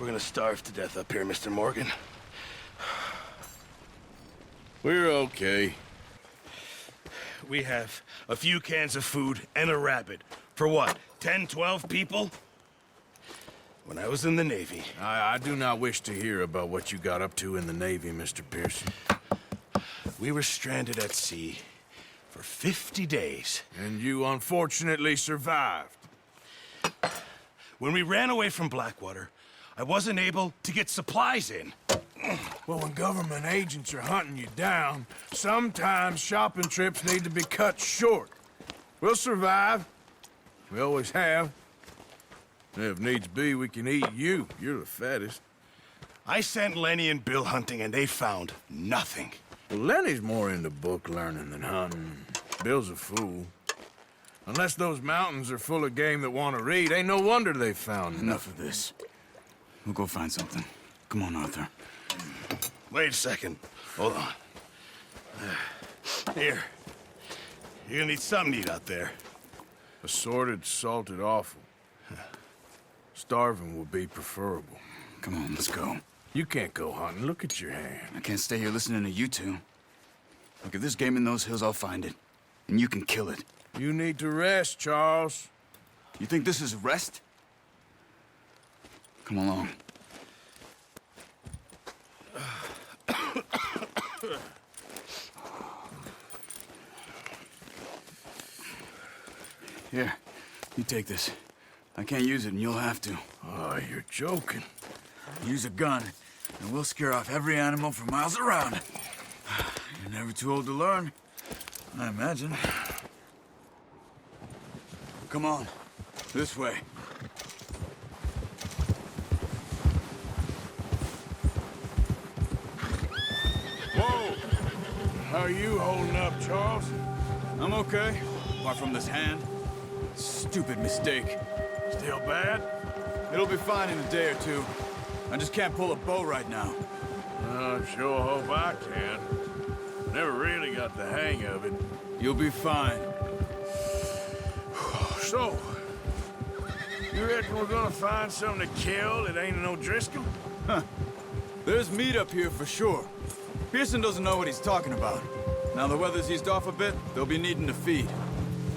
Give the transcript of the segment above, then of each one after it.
we're gonna starve to death up here, Mr. Morgan. We're okay. We have a few cans of food and a rabbit. For what, 10, 12 people? When I was in the Navy... I do not wish to hear about what you got up to in the Navy, Mr. Pearson. We were stranded at sea for 50 days. And you unfortunately survived. When we ran away from Blackwater, I wasn't able to get supplies in. Well, when government agents are hunting you down, sometimes shopping trips need to be cut short. We'll survive. We always have. If needs be, we can eat you. You're the fattest. I sent Lenny and Bill hunting, and they found nothing. Well, Lenny's more into book learning than hunting. Bill's a fool. Unless those mountains are full of game that want to read, ain't no wonder they found Enough of this. We'll go find something. Come on, Arthur. Wait a second. Hold on. Here. You're gonna need something to eat out there. Assorted, salted offal. Starving would be preferable. Come on, let's go. You can't go hunting. Look at your hand. I can't stay here listening to you two. Look, if there's game in those hills, I'll find it. And you can kill it. You need to rest, Charles. You think this is rest? Come along. Here, you take this. I can't use it, and you'll have to. Oh, you're joking. Use a gun, and we'll scare off every animal for miles around. You're never too old to learn, I imagine. Come on, this way. Whoa! How are you holding up, Charles? I'm okay, apart from this hand. Stupid mistake. Still bad? It'll be fine in a day or two. I just can't pull a bow right now. I sure hope I can. Never really got the hang of it. You'll be fine. So, you reckon we're gonna find something to kill that ain't no Driscoll? Huh. There's meat up here for sure. Pearson doesn't know what he's talking about. Now the weather's eased off a bit, they'll be needing to feed.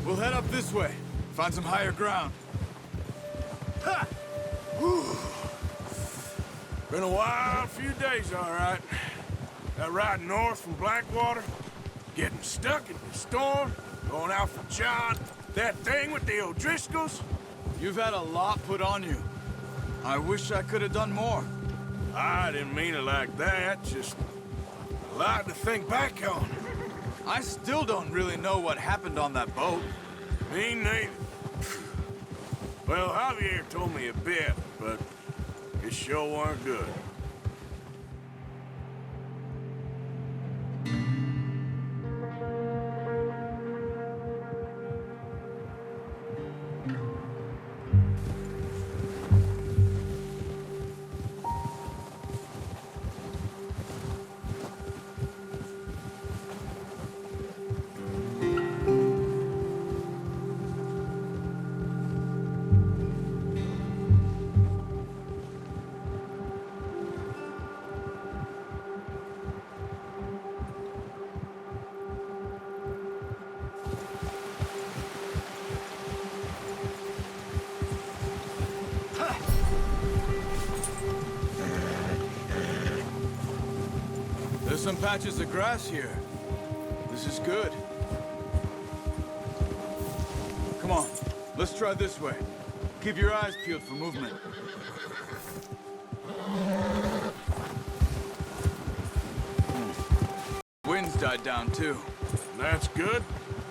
We'll head up this way, find some higher ground. Ha! Whew. Been a wild few days, all right. That ride north from Blackwater, getting stuck in the storm, going out for John, that thing with the O'Driscolls. You've had a lot put on you. I wish I could have done more. I didn't mean it like that, just a lot to think back on. I still don't really know what happened on that boat. Me neither. Well, Javier told me a bit, but it sure weren't good. There's some patches of grass here. This is good. Come on, let's try this way. Keep your eyes peeled for movement. Wind's died down too. That's good.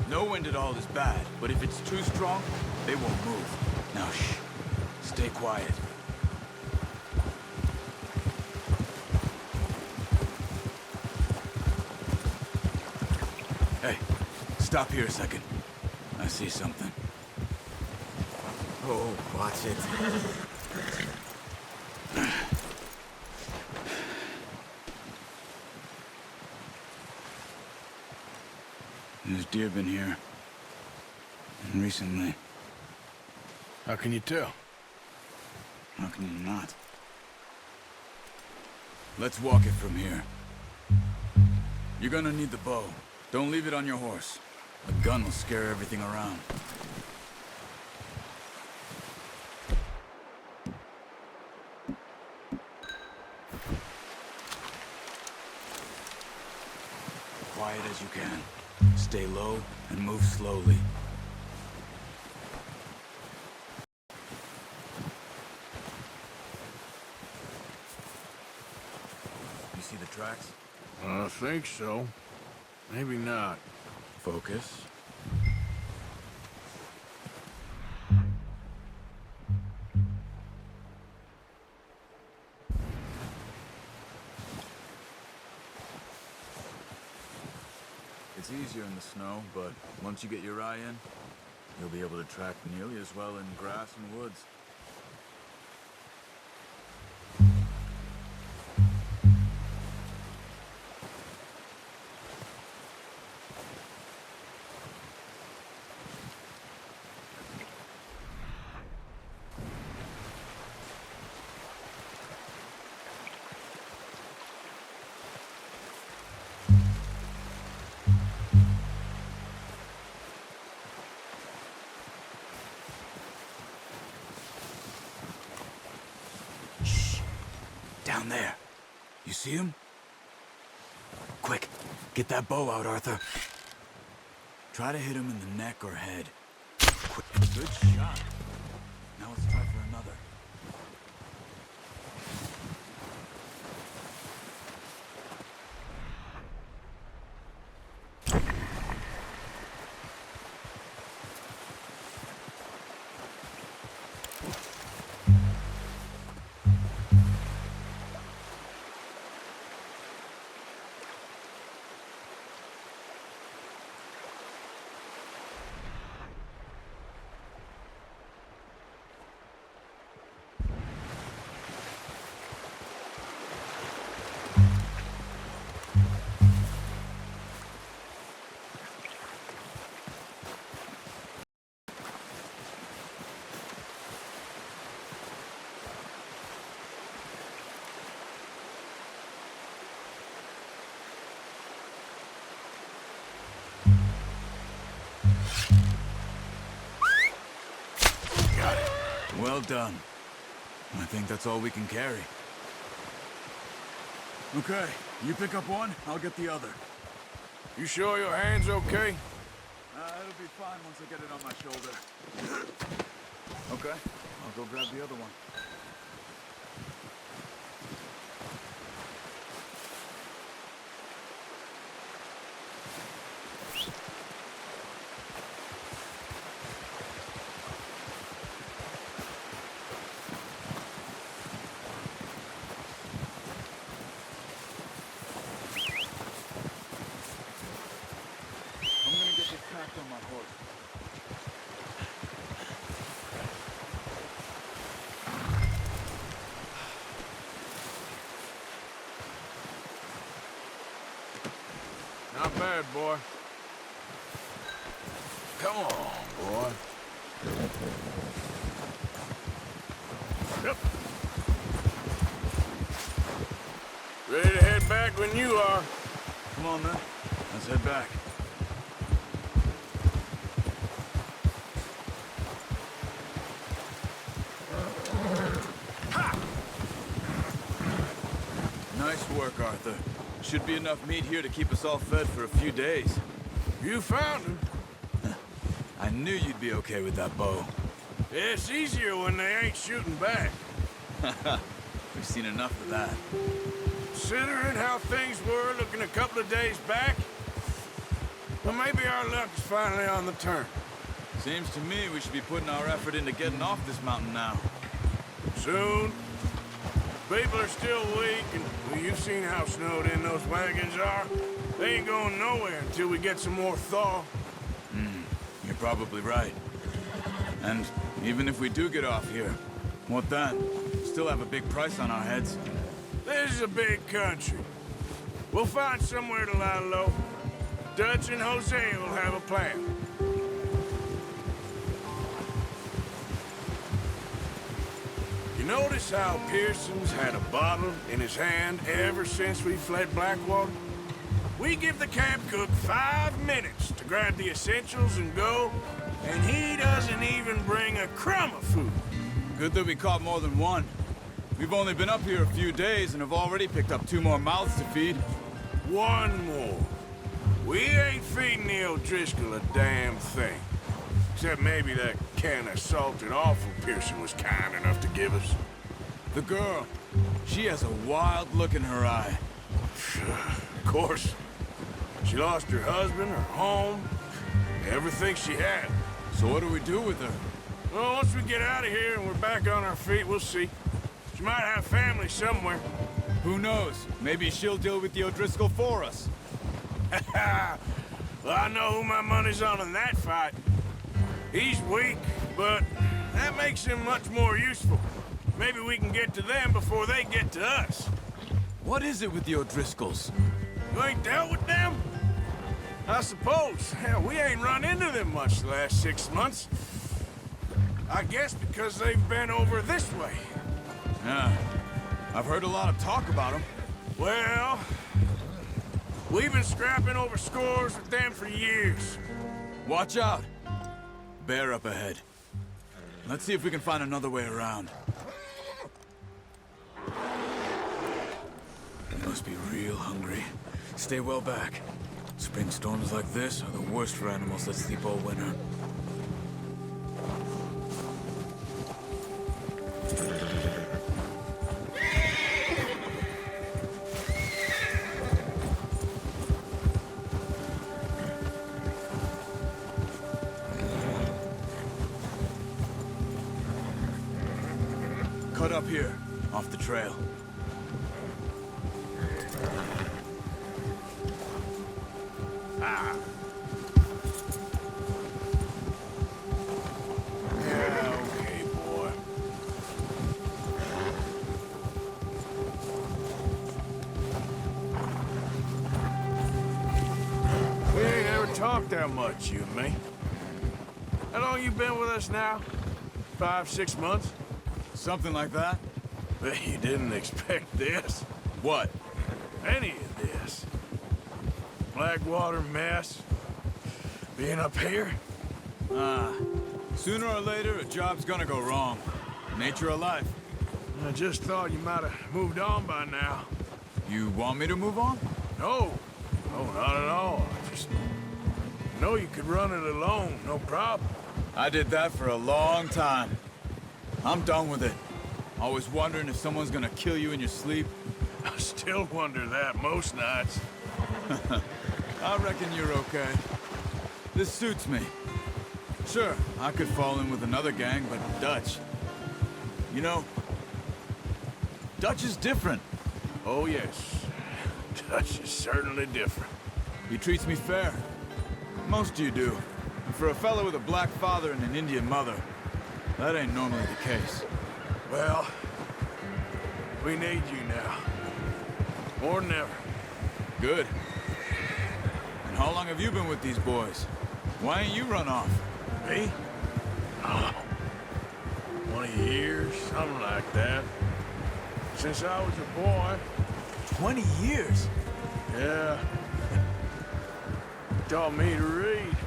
No wind at all is bad, but if it's too strong, they won't move. Now shh, stay quiet. Hey, stop here a second. I see something. Oh, watch it. There's deer been here. Recently. How can you tell? How can you not? Let's walk it from here. You're gonna need the bow. Don't leave it on your horse. A gun will scare everything around. Quiet as you can. Stay low and move slowly. You see the tracks? I think so. Maybe not. Focus. It's easier in the snow, but once you get your eye in, you'll be able to track nearly as well in grass and woods. Down there. You see him? Quick, get that bow out, Arthur. Try to hit him in the neck or head. Quick. Good shot. Now let's try for another. Well done. I think that's all we can carry. Okay, you pick up one, I'll get the other. You sure your hand's okay? It'll be fine once I get it on my shoulder. Okay, I'll go grab the other one. On my horse. Not bad, boy. Come on, boy. Yep. Ready to head back when you are. Come on, then. Let's head back. Nice work, Arthur. Should be enough meat here to keep us all fed for a few days. You found him. I knew you'd be okay with that bow. It's easier when they ain't shooting back. We've seen enough of that. Considering how things were looking a couple of days back, well, maybe our luck is finally on the turn. Seems to me we should be putting our effort into getting off this mountain now. Soon. People are still weak, and well, you've seen how snowed in those wagons are. They ain't going nowhere until we get some more thaw. You're probably right. And even if we do get off here, what then? Still have a big price on our heads. This is a big country. We'll find somewhere to lie low. Dutch and Hosea will have a plan. You notice how Pearson's had a bottle in his hand ever since we fled Blackwater? We give the camp cook 5 minutes to grab the essentials and go, and he doesn't even bring a crumb of food. Good that we caught more than one. We've only been up here a few days and have already picked up 2 more mouths to feed. One more. We ain't feeding the O'Driscoll a damn thing. Except maybe that can of salted offal Pearson was kind enough to give us. The girl, she has a wild look in her eye. Of course. She lost her husband, her home, everything she had. So what do we do with her? Well, once we get out of here and we're back on our feet, we'll see. She might have family somewhere. Who knows? Maybe she'll deal with the O'Driscoll for us. Well, I know who my money's on in that fight. He's weak, but that makes him much more useful. Maybe we can get to them before they get to us. What is it with the O'Driscolls? You ain't dealt with them? I suppose. Hell, we ain't run into them much the last 6 months. I guess because they've been over this way. Yeah, I've heard a lot of talk about them. Well, we've been scrapping over scores with them for years. Watch out! Bear up ahead. Let's see if we can find another way around. You must be real hungry. Stay well back. Spring storms like this are the worst for animals that sleep all winter. Cut up here, off the trail. Ah. Yeah, okay, boy. We ain't ever talked that much, you and me. How long you been with us now? 5, 6 months? Something like that? Bet you didn't expect this. What? Any of this. Blackwater mess. Being up here. Sooner or later, a job's gonna go wrong. Nature of life. I just thought you might have moved on by now. You want me to move on? No. No, not at all. I just know you could run it alone, no problem. I did that for a long time. I'm done with it. Always wondering if someone's gonna kill you in your sleep. I still wonder that most nights. I reckon you're okay. This suits me. Sure, I could fall in with another gang, but Dutch... You know, Dutch is different. Oh, yes. Dutch is certainly different. He treats me fair. Most of you do. And for a fellow with a black father and an Indian mother, that ain't normally the case. Well, we need you now. More than ever. Good. And how long have you been with these boys? Why ain't you run off? Me? Oh, 20 years, something like that. Since I was a boy. 20 years? Yeah. Taught me to read.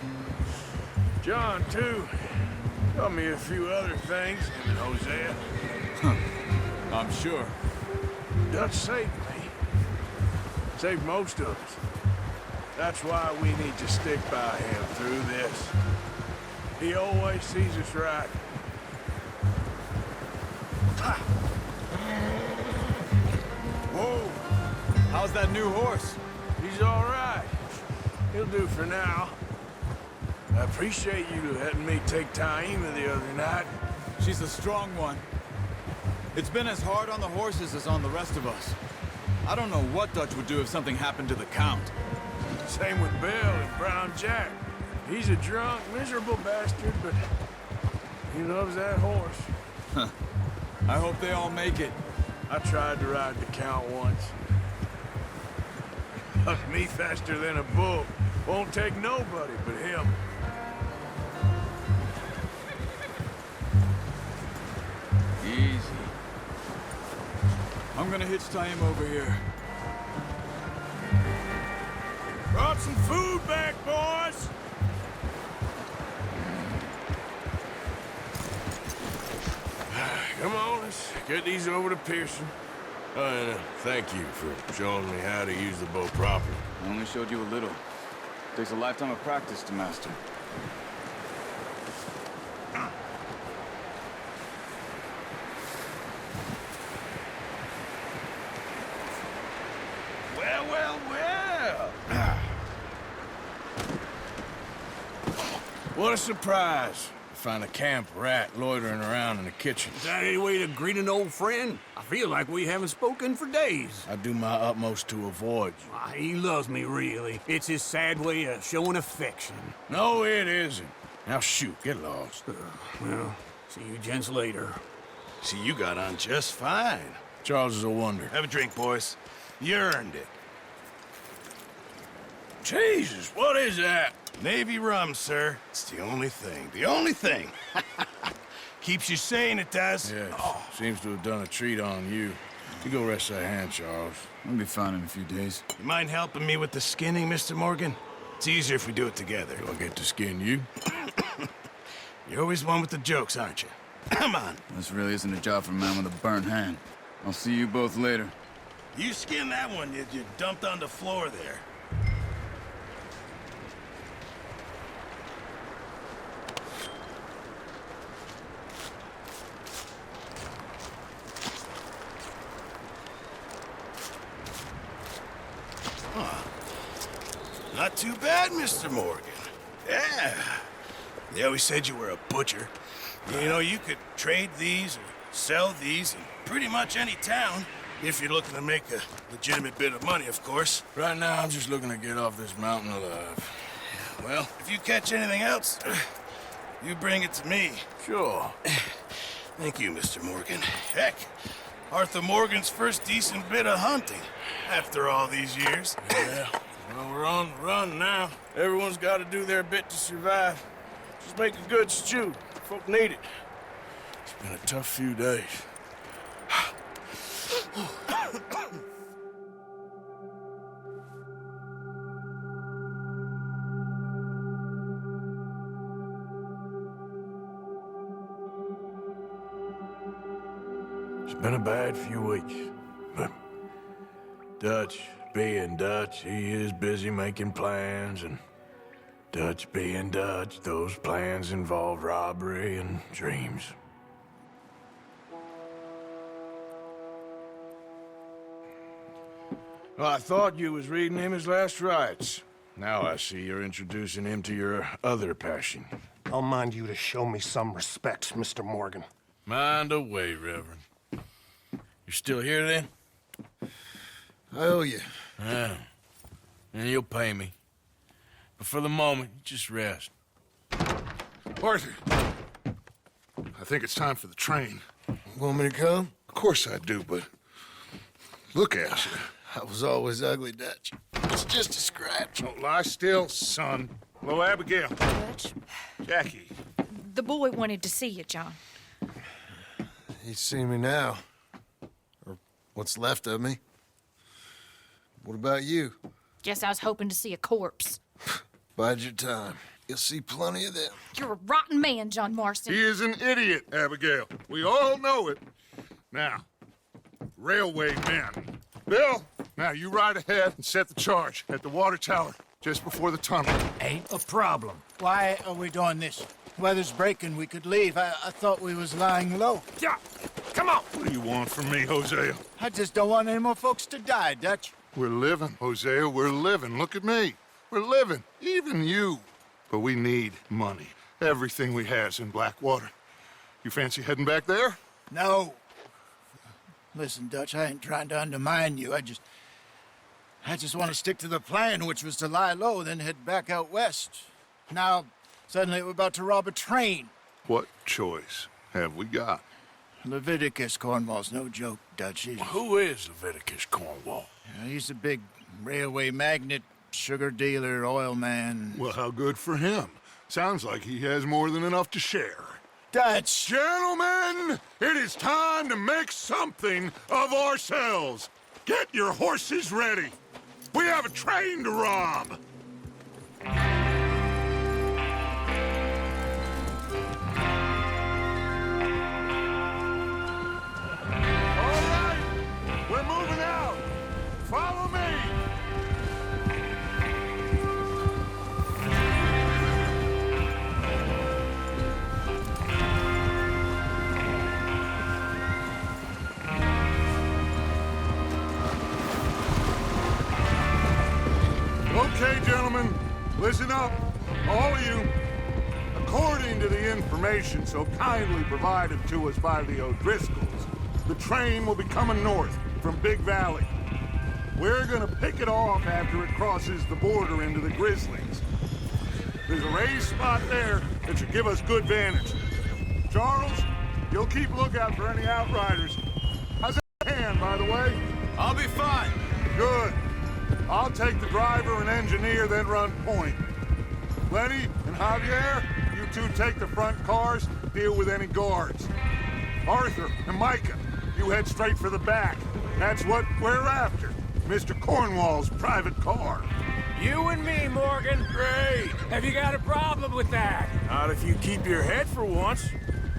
John, too. Taught me a few other things, and Hosea. I'm sure. Dutch saved me. Saved most of us. That's why we need to stick by him through this. He always sees us right. Ha! Whoa! How's that new horse? He's all right. He'll do for now. I appreciate you letting me take Taima the other night. She's a strong one. It's been as hard on the horses as on the rest of us. I don't know what Dutch would do if something happened to the Count. Same with Bill and Brown Jack. He's a drunk, miserable bastard, but he loves that horse. I hope they all make it. I tried to ride the Count once. Hucked me faster than a bull. Won't take nobody but him. Easy. I'm gonna hitch-tie him over here. Brought some food back, boys! Come on, let's get these over to Pearson. And thank you for showing me how to use the bow properly. I only showed you a little. Takes a lifetime of practice to master. Well, well, well. What a surprise. Find a camp rat loitering around in the kitchen. Is that any way to greet an old friend? I feel like we haven't spoken for days. I do my utmost to avoid you. He loves me, really. It's his sad way of showing affection. No, it isn't. Now shoot, get lost. Well, see you gents later. See, you got on just fine. Charles is a wonder. Have a drink, boys. You earned it. Jesus, what is that? Navy rum, sir. It's the only thing. The only thing. Keeps you sane, it does. Yeah, seems to have done a treat on you. You go rest that hand, Charles. I'll be fine in a few days. You mind helping me with the skinning, Mr. Morgan? It's easier if we do it together. Do I get to skin you? You're always one with the jokes, aren't you? Come on. This really isn't a job for a man with a burnt hand. I'll see you both later. You skin that one you dumped on the floor there. Not too bad, Mr. Morgan. Yeah. They always said you were a butcher. You know, you could trade these or sell these in pretty much any town, if you're looking to make a legitimate bit of money, of course. Right now, I'm just looking to get off this mountain alive. Well, if you catch anything else, you bring it to me. Sure. Thank you, Mr. Morgan. Heck, Arthur Morgan's first decent bit of hunting after all these years. Yeah. Well, we're on the run now. Everyone's got to do their bit to survive. Just make a good stew. Folk need it. It's been a tough few days. It's been a bad few weeks, but Dutch being Dutch, he is busy making plans, and Dutch being Dutch, those plans involve robbery and dreams. Well, I thought you was reading him his last rites. Now I see you're introducing him to your other passion. I'll mind you to show me some respect, Mr. Morgan. Mind away, Reverend. You still here, then? I owe you. Yeah. And you'll pay me. But for the moment, just rest. Arthur, I think it's time for the train. Want me to come? Of course I do, but look at you. I was always ugly, Dutch. It's just a scratch. Don't lie still, son. Hello, Abigail. Dutch, Jackie. the boy wanted to see you, John. He's seen me now. Or what's left of me. What about you? Guess I was hoping to see a corpse. Bide your time. You'll see plenty of them. You're a rotten man, John Marston. He is an idiot, Abigail. We all know it. Now, railway men. Bill, now you ride ahead and set the charge at the water tower just before the tunnel. Ain't a problem. Why are we doing this? Weather's breaking. We could leave. I thought we was lying low. Yeah, come on. What do you want from me, Hosea? I just don't want any more folks to die, Dutch. We're living, Hosea. We're living. Look at me. We're living. Even you. But we need money. Everything we has in Blackwater. You fancy heading back there? No. Listen, Dutch, I ain't trying to undermine you. I just want to stick to the plan, which was to lie low, then head back out west. Now, suddenly we're about to rob a train. What choice have we got? Leviticus Cornwall's no joke, Dutch. Who is Leviticus Cornwall? He's a big railway magnate, sugar dealer, oil man. Well, how good for him. Sounds like he has more than enough to share. Dutch! Gentlemen, it is time to make something of ourselves. Get your horses ready. We have a train to rob. All right, we're moving out. Follow me. Okay, gentlemen, listen up, all of you. According to the information so kindly provided to us by the O'Driscolls, the train will be coming north from Big Valley. We're gonna pick it off after it crosses the border into the Grizzlies. There's a raised spot there that should give us good vantage. Charles, you'll keep lookout for any outriders. How's that hand, by the way? I'll be fine. Good. I'll take the driver and engineer, then run point. Lenny and Javier, you two take the front cars, deal with any guards. Arthur and Micah, you head straight for the back. That's what we're after. Mr. Cornwall's private car. You and me, Morgan. Great. Have you got a problem with that? Not if you keep your head for once.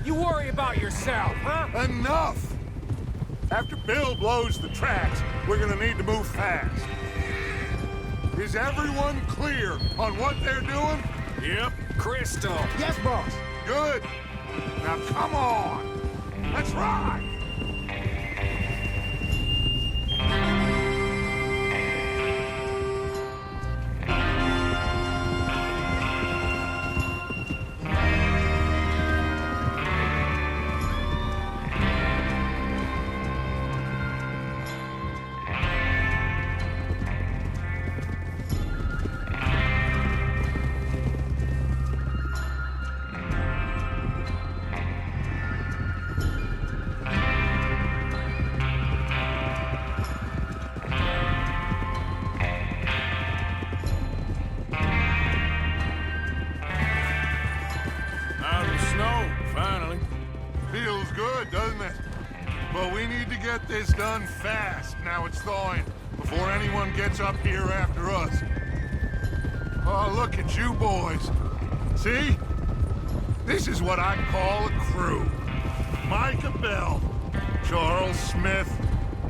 You worry about yourself, huh? Enough! After Bill blows the tracks, we're gonna need to move fast. Is everyone clear on what they're doing? Yep. Crystal. Yes, boss. Good. Now come on. Let's ride. Out of the snow, finally. Feels good, doesn't it? But we need to get this done fast. Now it's thawing, before anyone gets up here after us. Oh, look at you boys. See? This is what I call a crew. Micah Bell, Charles Smith,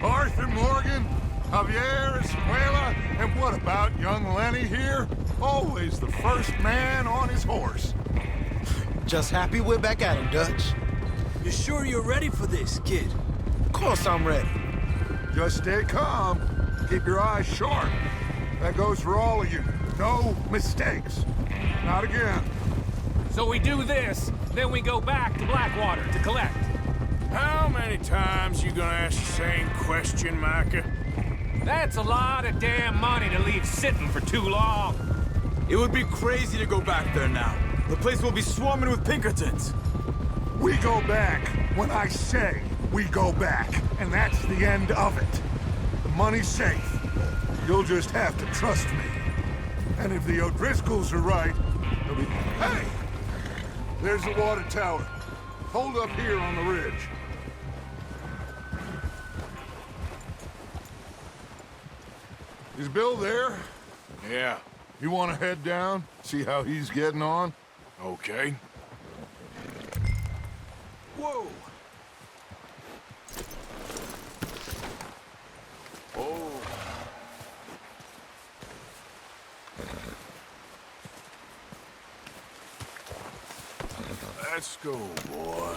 Arthur Morgan, Javier Escuela, and what about young Lenny here? Always the first man on his horse. Just happy we're back at him, Dutch. You sure you're ready for this, kid? Of course I'm ready. Just stay calm. Keep your eyes sharp. That goes for all of you. No mistakes. Not again. So we do this, then we go back to Blackwater to collect. How many times you gonna ask the same question, Micah? That's a lot of damn money to leave sitting for too long. It would be crazy to go back there now. The place will be swarming with Pinkertons. We go back when I say we go back, and that's the end of it. The money's safe. You'll just have to trust me. And if the O'Driscolls are right, they'll be... Hey! There's the water tower. Hold up here on the ridge. Is Bill there? Yeah, You want to head down, see how he's getting on? okay. Whoa! Oh. Let's go, boy.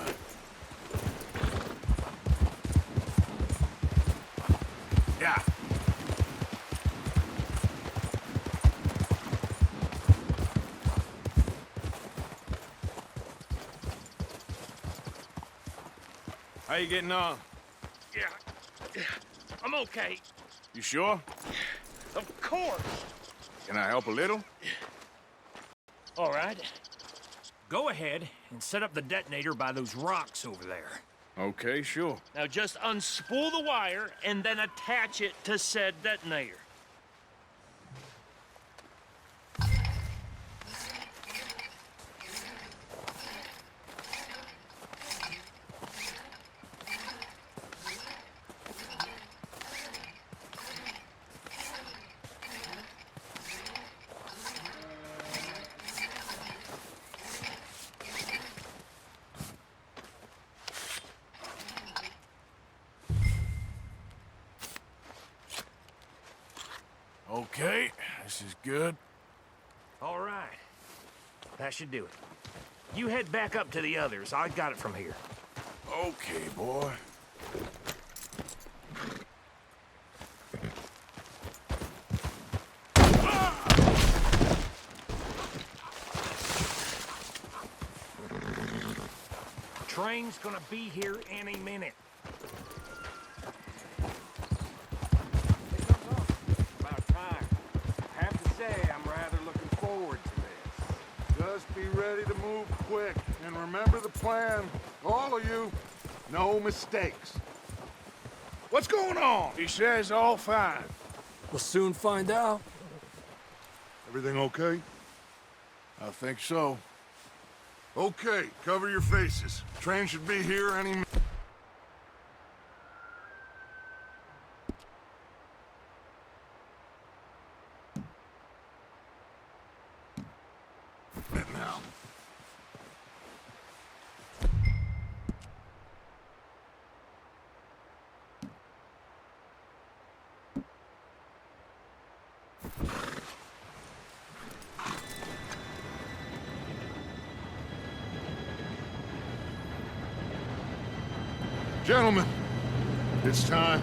Yeah. How you getting on? Yeah, I'm okay. You sure? Of course. Can I help a little? All right. Go ahead and set up the detonator by those rocks over there. Okay, sure. Now just unspool the wire and then attach it to said detonator. is good. All right. That should do it. You head back up to the others. I got it from here. Okay, boy. Train's gonna be here any minute. About time. I have to say, I'm rather looking forward to this. Just be ready to move quick, and remember the plan. All of you, no mistakes. What's going on? He says all fine. We'll soon find out. Everything okay? I think so. Okay, cover your faces. Train should be here any minute. Now. Gentlemen, it's time.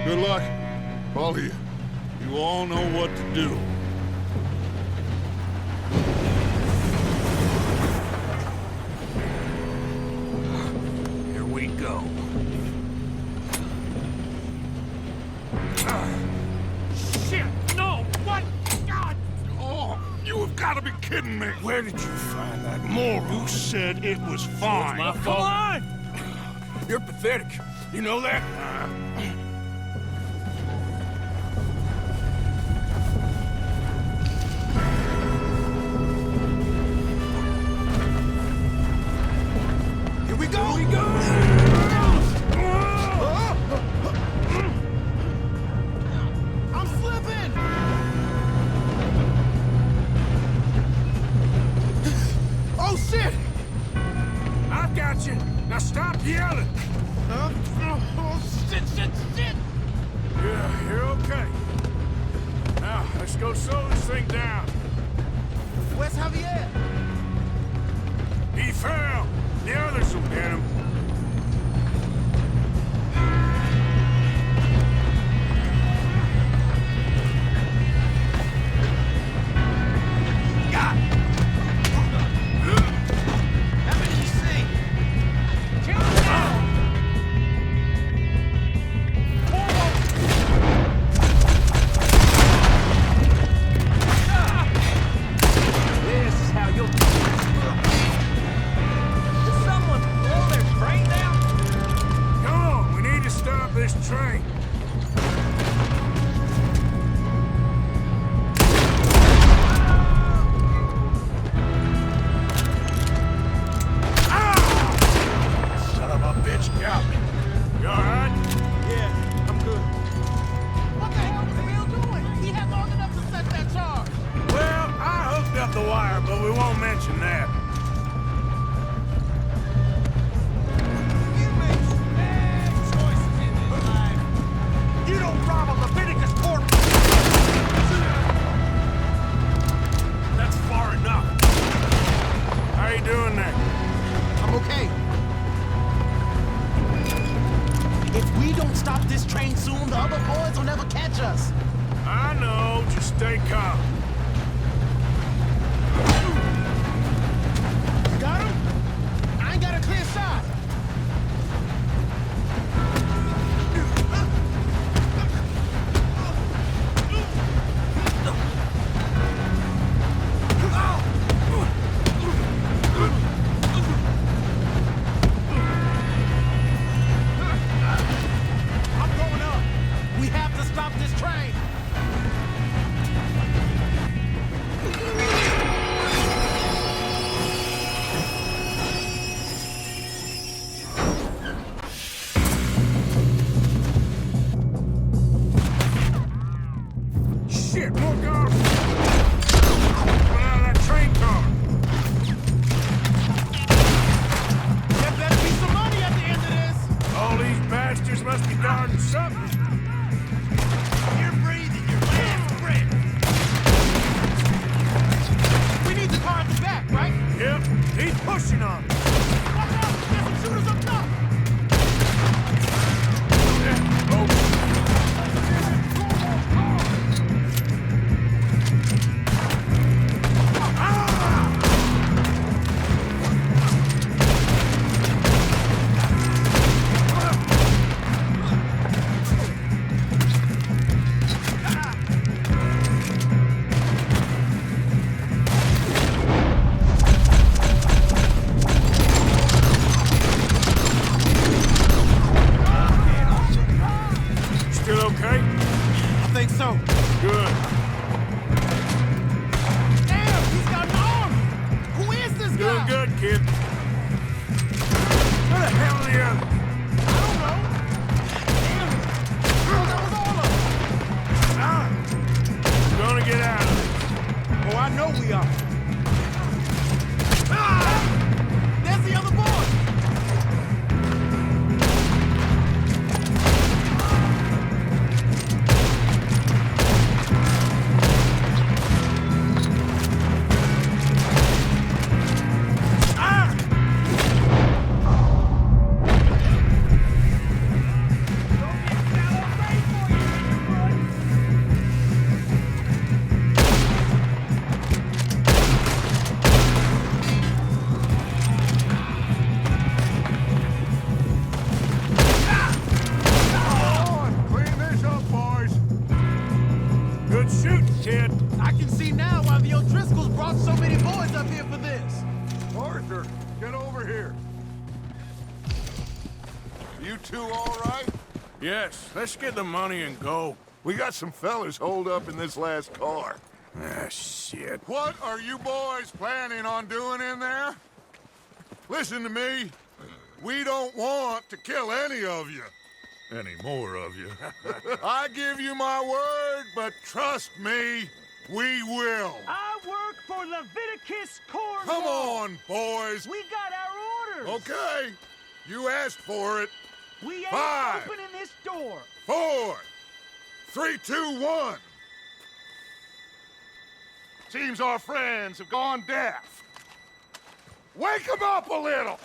Good luck, all of you. You all know what to do. Here we go. Shit! No! What? God! Oh, you have got to be kidding me. Where did you find that moron? You said it was fine. My fault. Come on! You're pathetic. You know that? Here we go! Here we go! I'm slipping! Oh, shit! I've got you. Now stop yelling. Oh, shit, shit, shit! Yeah, you're okay. Now, let's go slow this thing down. Where's Javier? He fell. The others will get him. How many did you see? This is how you'll... Did someone blow their train down? Come on, we need to stop this train. Son of a bitch got me. You all right? Yeah, I'm good. What the hell was Bill doing? He had long enough to set that charge. Well, I hooked up the wire, but we won't mention that. You made some bad choices in this life. You don't rob a Leviticus court. That's far enough. How you doing there? I'm okay. If we don't stop this train soon, the other boys will never catch us. I know, just stay calm. You got him? I ain't got a clear shot. I'm going up. We have to stop this train. Shit, more guards! Coming out of that train car! There better be some money at the end of this. All these bastards must be guarding something. think so. Good. Damn, he's got an arm! Who is this Doing guy? good, kid. Where the hell are the others? I don't know. Damn it. Oh, that was all of them. We're gonna get out of this. Oh, I know we are. Ah! There's the other boy! Clean this up, boys. Good shooting, kid. I can see now why the O'Driscolls brought so many boys up here for this. Arthur, get over here. You two all right? Yes, let's get the money and go. We got some fellas holed up in this last car. Ah, shit. What are you boys planning on doing in there? Listen to me. We don't want to kill any of you. Any more of you. I give you my word, but trust me, we will. I work for Leviticus Corps. Come on, boys. We got our orders. Okay. You asked for it. We ain't 5, opening this door. 4, 3, 2, 1. Seems our friends have gone deaf. Wake them up a little.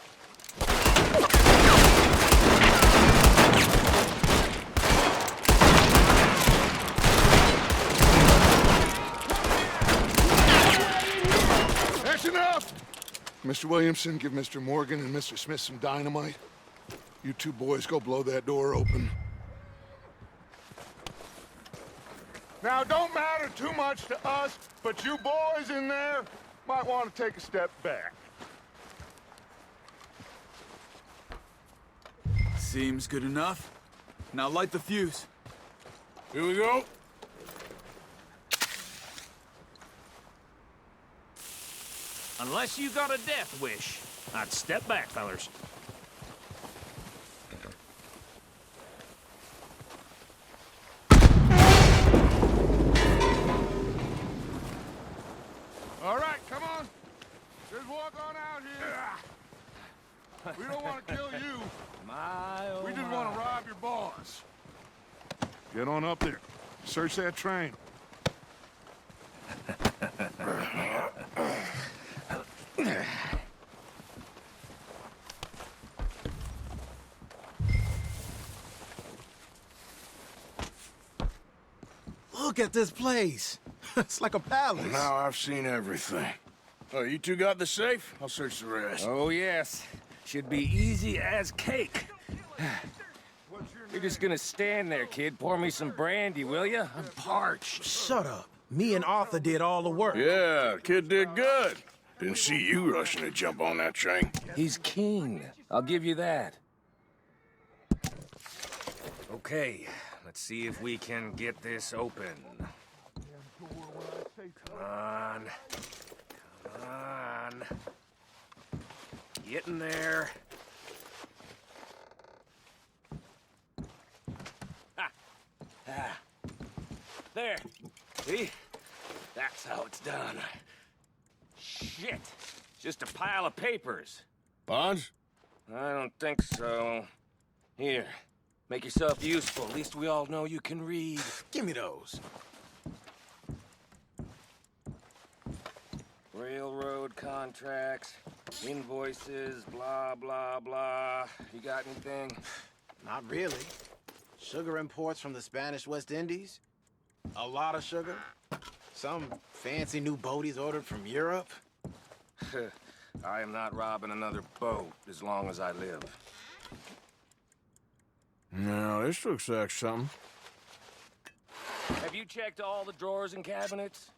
That's enough. Mr. Williamson, give Mr. Morgan and Mr. Smith some dynamite. You two boys go blow that door open. Now, it don't matter too much to us, but you boys in there might want to take a step back. Seems good enough. Now light the fuse. Here we go. Unless you got a death wish, I'd step back, fellers. All right, come on. Just walk on out here. We don't want to kill you. We just want to rob your boss. Get on up there. Search that train. Look at this place. It's like a palace. Now I've seen everything. Oh, you two got the safe? I'll search the rest. Oh, yes. Should be easy as cake. You're just gonna stand there, kid. Pour me some brandy, will you? I'm parched. Shut up. Me and Arthur did all the work. Yeah, kid did good. Didn't see you rushing to jump on that train. He's keen. I'll give you that. Okay, let's see if we can get this open. Come on. Come on. Get in there. Ah. There. See? That's how it's done. Shit. Just a pile of papers. Bonds? I don't think so. Here. Make yourself useful. At least we all know you can read. Give me those. Railroad contracts, invoices, blah, blah, blah. You got anything? Not really. Sugar imports from the Spanish West Indies. A lot of sugar. Some fancy new boat he's ordered from Europe. I am not robbing another boat as long as I live. No, this looks like something. Have you checked all the drawers and cabinets?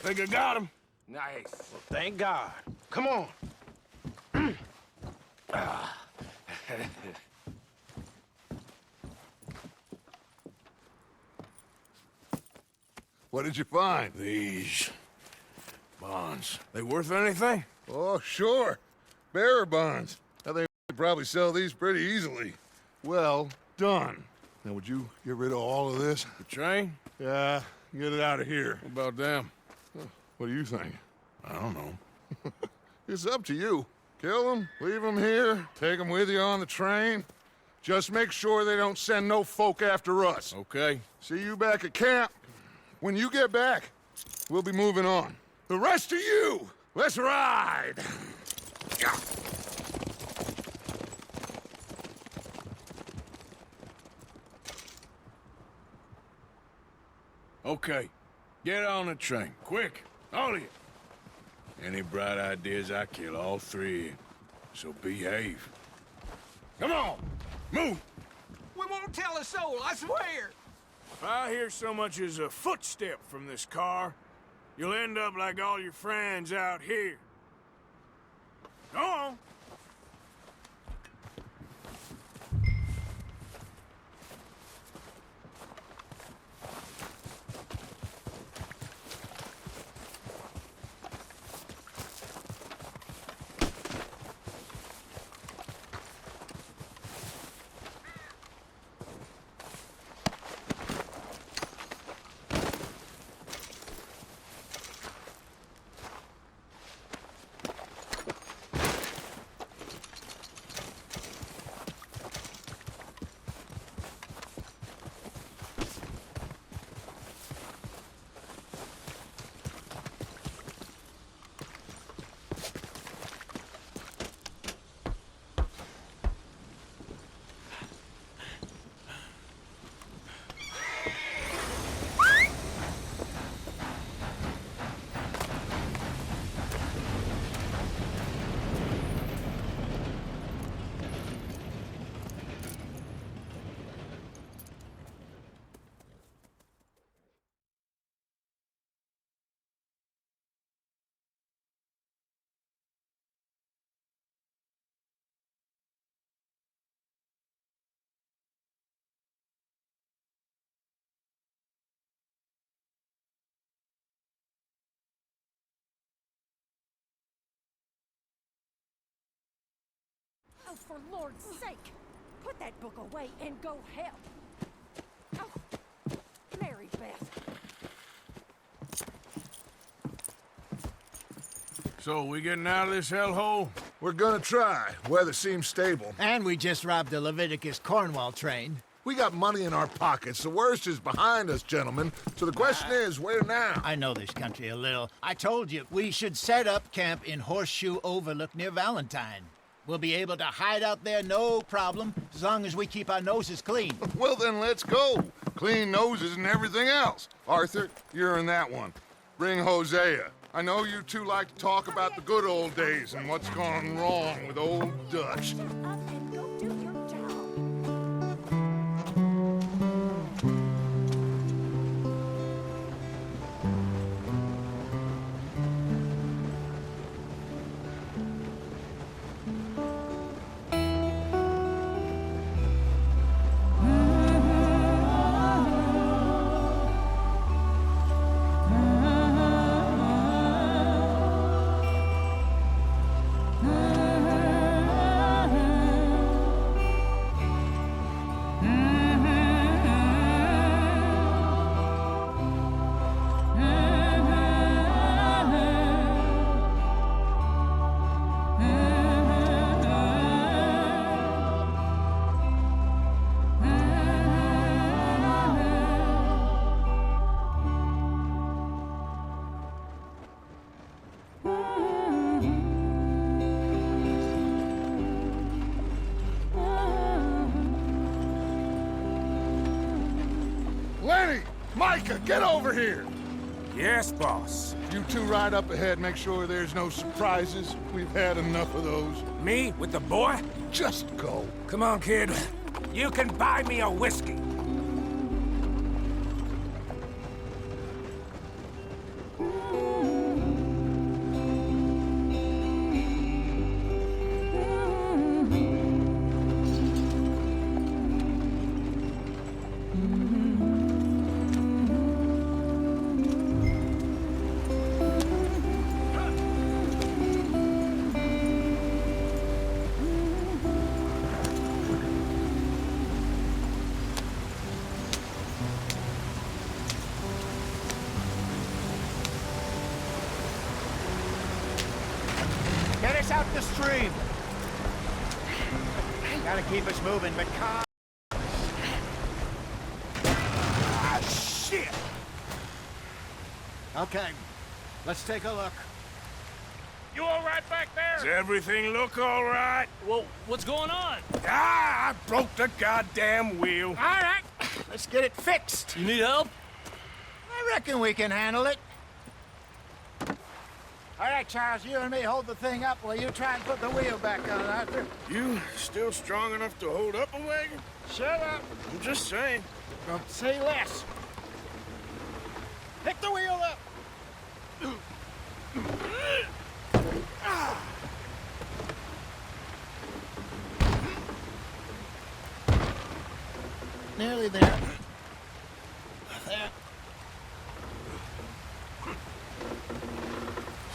Think I got him. Nice. Well, thank God. Come on. What did you find? These bonds. They worth anything? Oh, sure. Bearer bonds. I think we could probably sell these pretty easily. Well done. Now, would you get rid of all of this? The train? Yeah, get it out of here. What about them? What do you think? I don't know. It's up to you. Kill them, leave them here, take them with you on the train. Just make sure they don't send no folk after us. Okay. See you back at camp. When you get back, we'll be moving on. The rest of you, let's ride! Okay. Get on the train. Quick. All of you. Any bright ideas, I kill all three of you. So behave. Come on! Move! We won't tell a soul, I swear! If I hear so much as a footstep from this car, you'll end up like all your friends out here. Go on! Oh, for Lord's sake, put that book away and go help. Oh, Mary Beth. So, we getting out of this hellhole? We're gonna try. Weather seems stable. And we just robbed the Leviticus Cornwall train. We got money in our pockets. The worst is behind us, gentlemen. So the question is, where now? I know this country a little. I told you, we should set up camp in Horseshoe Overlook near Valentine. We'll be able to hide out there no problem, as long as we keep our noses clean. Well, then let's go. Clean noses and everything else. Arthur, you're in that one. Bring Hosea. I know you two like to talk about the good old days and what's gone wrong with old Dutch. Shut up and go do your job. Lenny! Micah, get over here! Yes, boss. You two ride up ahead, make sure there's no surprises. We've had enough of those. Me with the boy? Just go. Come on, kid. You can buy me a whiskey. us out the stream. Gotta keep us moving, but calm. Ah, shit! Okay, let's take a look. You all right back there? Does everything look all right? Well, what's going on? Ah, I broke the goddamn wheel. All right, let's get it fixed. You need help? I reckon we can handle it. All right, Charles, you and me hold the thing up while you try and put the wheel back on, Arthur. You still strong enough to hold up a wagon? Shut up. I'm just saying. Don't say less. Pick the wheel up. Nearly there. There.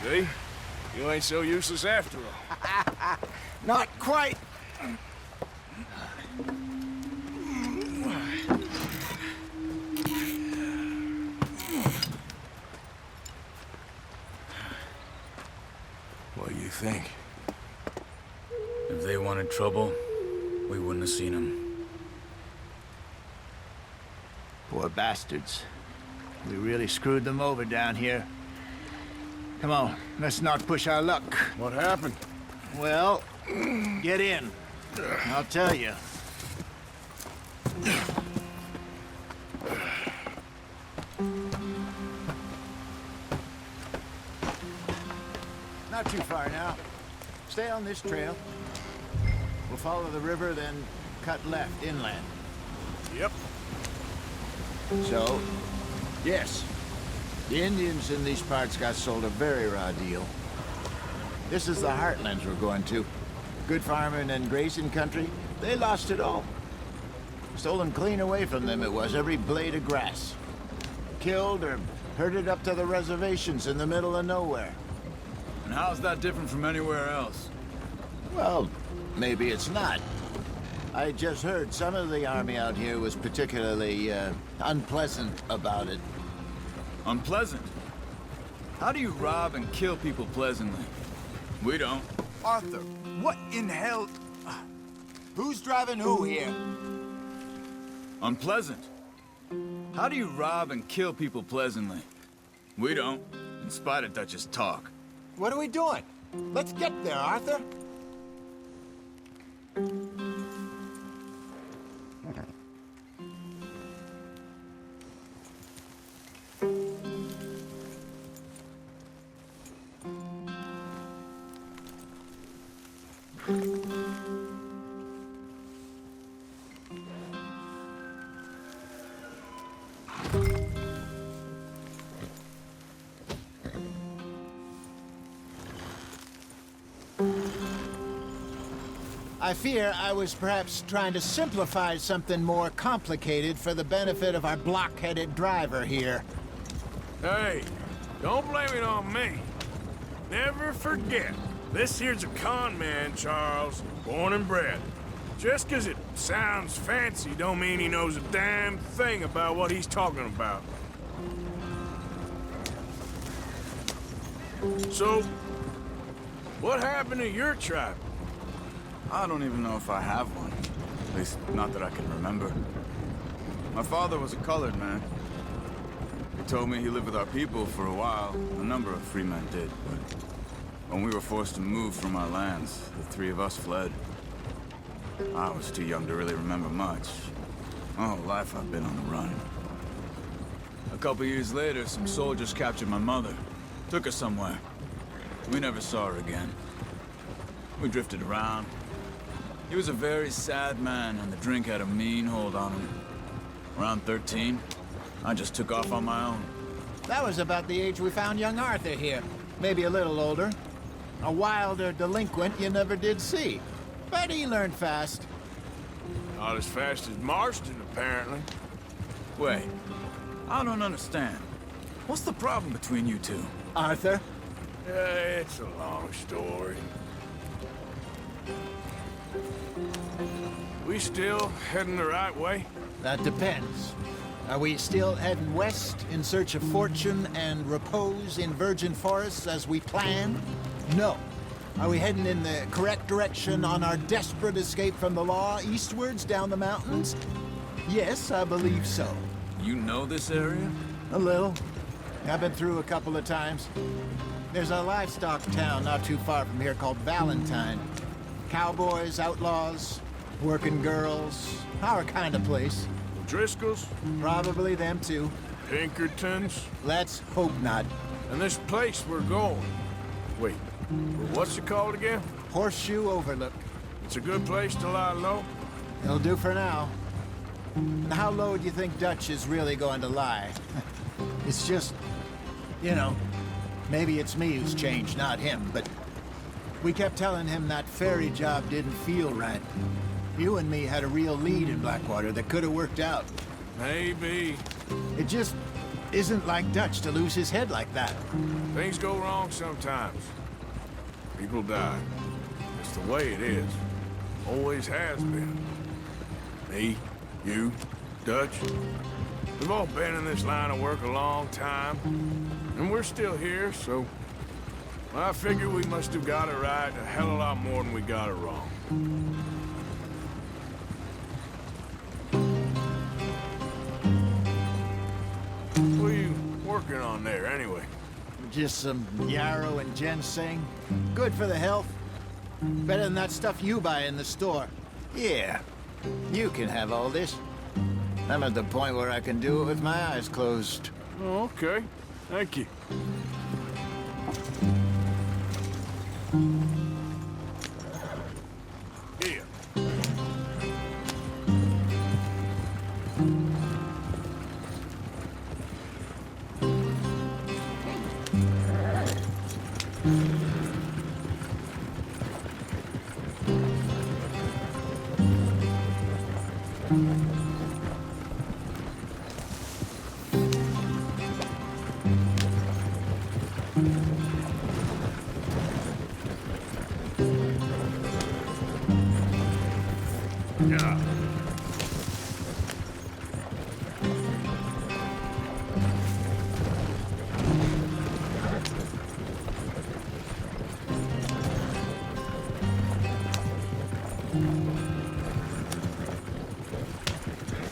See? You ain't so useless after all. Not quite. What do you think? If they wanted trouble, we wouldn't have seen them. Poor bastards. We really screwed them over down here. Come on, let's not push our luck. What happened? Well, get in. I'll tell you. Not too far now. Stay on this trail. We'll follow the river, then cut left inland. Yep. So, yes, the Indians in these parts got sold a very raw deal. This is the heartlands we're going to. Good farming and grazing country, they lost it all. Stolen clean away from them it was, every blade of grass. Killed or herded up to the reservations in the middle of nowhere. And how's that different from anywhere else? Well, maybe it's not. I just heard some of the army out here was particularly, unpleasant about it. Unpleasant? How do you rob and kill people pleasantly? We don't. Arthur, what in hell? Who's driving who here? Unpleasant? How do you rob and kill people pleasantly? We don't, in spite of Dutch's talk. What are we doing? Let's get there, Arthur. I fear I was perhaps trying to simplify something more complicated for the benefit of our block-headed driver here. Hey, don't blame it on me. Never forget, this here's a con man, Charles, born and bred. Just 'cause it sounds fancy don't mean he knows a damn thing about what he's talking about. So, what happened to your tribe? I don't even know if I have one. At least, not that I can remember. My father was a colored man. He told me he lived with our people for a while. A number of free men did, but when we were forced to move from our lands, the three of us fled. I was too young to really remember much. My whole life I've been on the run. A couple years later, some soldiers captured my mother. Took her somewhere. We never saw her again. We drifted around. He was a very sad man, and the drink had a mean hold on him. Around 13, I just took off on my own. That was about the age we found young Arthur here. Maybe a little older. A wilder delinquent you never did see. But he learned fast. Not as fast as Marston, apparently. Wait, I don't understand. What's the problem between you two? Arthur? It's a long story. We still heading the right way? That depends. Are we still heading west in search of fortune and repose in virgin forests as we planned? No. Are we heading in the correct direction on our desperate escape from the law eastwards down the mountains? Yes, I believe so. You know this area? A little. I've been through a couple of times. There's a livestock town not too far from here called Valentine. Cowboys, outlaws, working girls, our kind of place. Driscoll's? Probably them too. Pinkertons? Let's hope not. And this place we're going. Wait, what's it called again? Horseshoe Overlook. It's a good place to lie low? It'll do for now. How low do you think Dutch is really going to lie? It's just, you know, maybe it's me who's changed, not him, but we kept telling him that ferry job didn't feel right. You and me had a real lead in Blackwater that could have worked out. Maybe. It just isn't like Dutch to lose his head like that. Things go wrong sometimes. People die. It's the way it is. Always has been. Me, you, Dutch. We've all been in this line of work a long time. And we're still here, so... I figure we must have got it right a hell of a lot more than we got it wrong. What are you working on there, anyway? Just some yarrow and ginseng. Good for the health. Better than that stuff you buy in the store. Yeah, you can have all this. I'm at the point where I can do it with my eyes closed. Oh, okay. Thank you. Here. Yeah.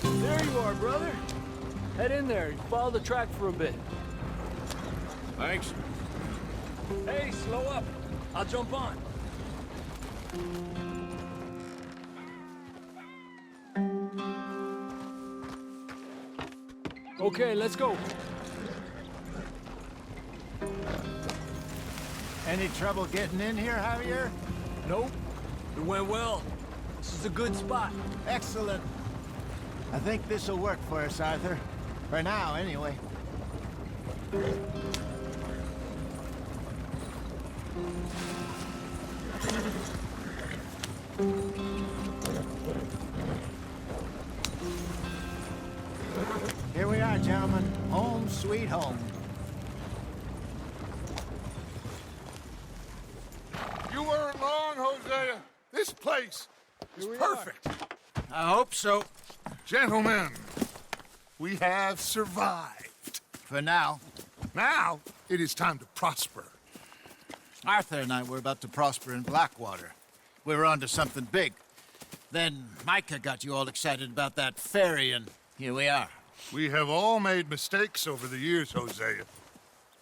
There you are, brother. Head in there. Follow the track for a bit. Thanks. Hey, slow up. I'll jump on. Okay, let's go. Any trouble getting in here, Javier? Nope. It went well. This is a good spot. Excellent. I think this'll work for us, Arthur. For now, anyway. Here we are, gentlemen. Home sweet home. You weren't wrong, Hosea. This place is perfect. I hope so. Gentlemen, we have survived. For now. Now, it is time to prosper. Arthur and I were about to prosper in Blackwater. We were onto something big. Then Micah got you all excited about that ferry, and here we are. We have all made mistakes over the years, Hosea.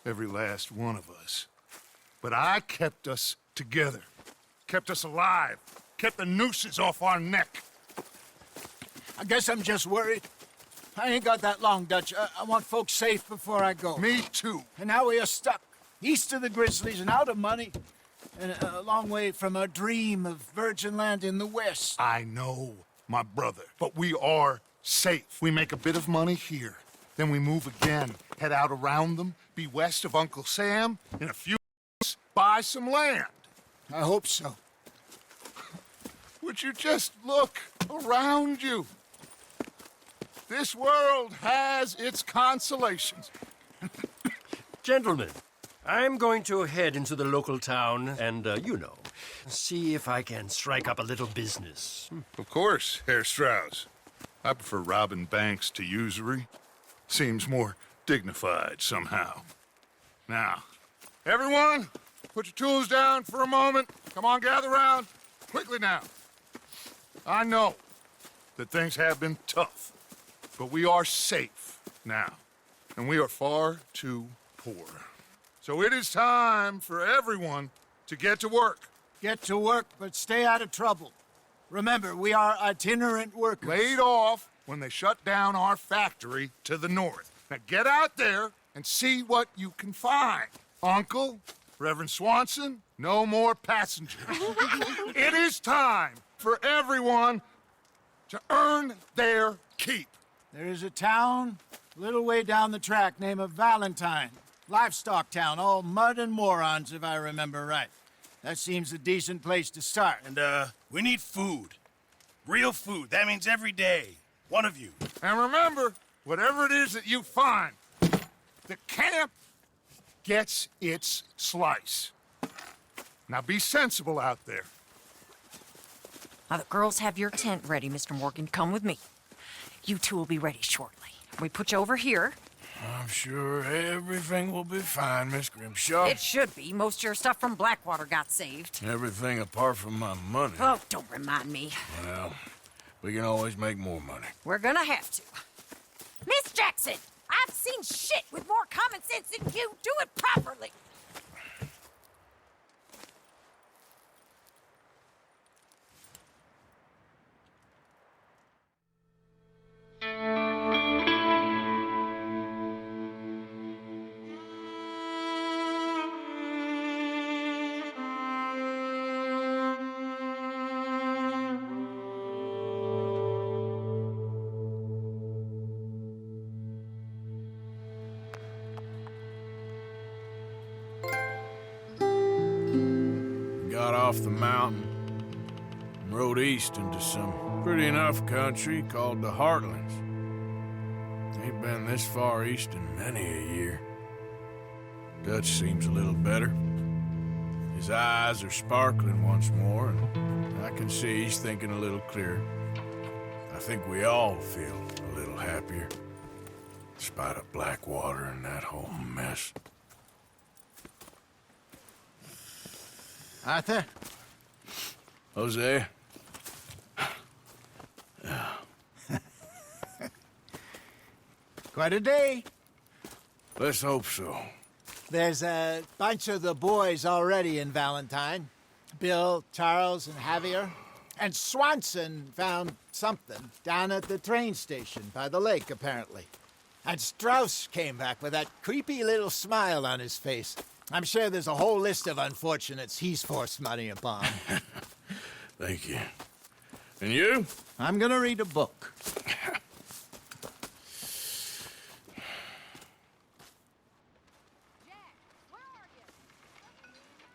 Every last one of us. But I kept us together. Kept us alive. Kept the nooses off our neck. I guess I'm just worried. I ain't got that long, Dutch. I want folks safe before I go. Me too. And now we are stuck. East of the Grizzlies and out of money. And a long way from our dream of virgin land in the west. I know, my brother. But we are safe. We make a bit of money here. Then we move again. Head out around them. Be west of Uncle Sam. In a few months, buy some land. I hope so. Would you just look around you? This world has its consolations. Gentlemen, I'm going to head into the local town and, see if I can strike up a little business. Of course, Herr Strauss. I prefer robbing banks to usury. Seems more dignified somehow. Now, everyone, put your tools down for a moment. Come on, gather round. Quickly now. I know that things have been tough, but we are safe now, and we are far too poor. So it is time for everyone to get to work. Get to work, but stay out of trouble. Remember, we are itinerant workers. Laid off when they shut down our factory to the north. Now get out there and see what you can find. Uncle, Reverend Swanson, no more passengers. It is time for everyone to earn their keep. There is a town a little way down the track named Valentine. Livestock town, all mud and morons, if I remember right. That seems a decent place to start. And, we need food. Real food. That means every day. One of you. And remember, whatever it is that you find, the camp gets its slice. Now be sensible out there. Now, the girls have your tent ready, Mr. Morgan. Come with me. You two will be ready shortly. We put you over here. I'm sure everything will be fine, Miss Grimshaw. It should be. Most of your stuff from Blackwater got saved. Everything apart from my money. Oh, don't remind me. Well, we can always make more money. We're gonna have to. Miss Jackson, I've seen shit with more common sense than you. Do it properly. Got off the mountain and rode east into some pretty enough country called the Heartlands. Ain't been this far east in many a year. Dutch seems a little better. His eyes are sparkling once more, and I can see he's thinking a little clearer. I think we all feel a little happier, despite of Blackwater and that whole mess. Arthur? Jose? Quite a day. Let's hope so. There's a bunch of the boys already in Valentine. Bill, Charles, and Javier. And Swanson found something down at the train station by the lake, apparently. And Strauss came back with that creepy little smile on his face. I'm sure there's a whole list of unfortunates he's forced money upon. Thank you. And you? I'm gonna read a book.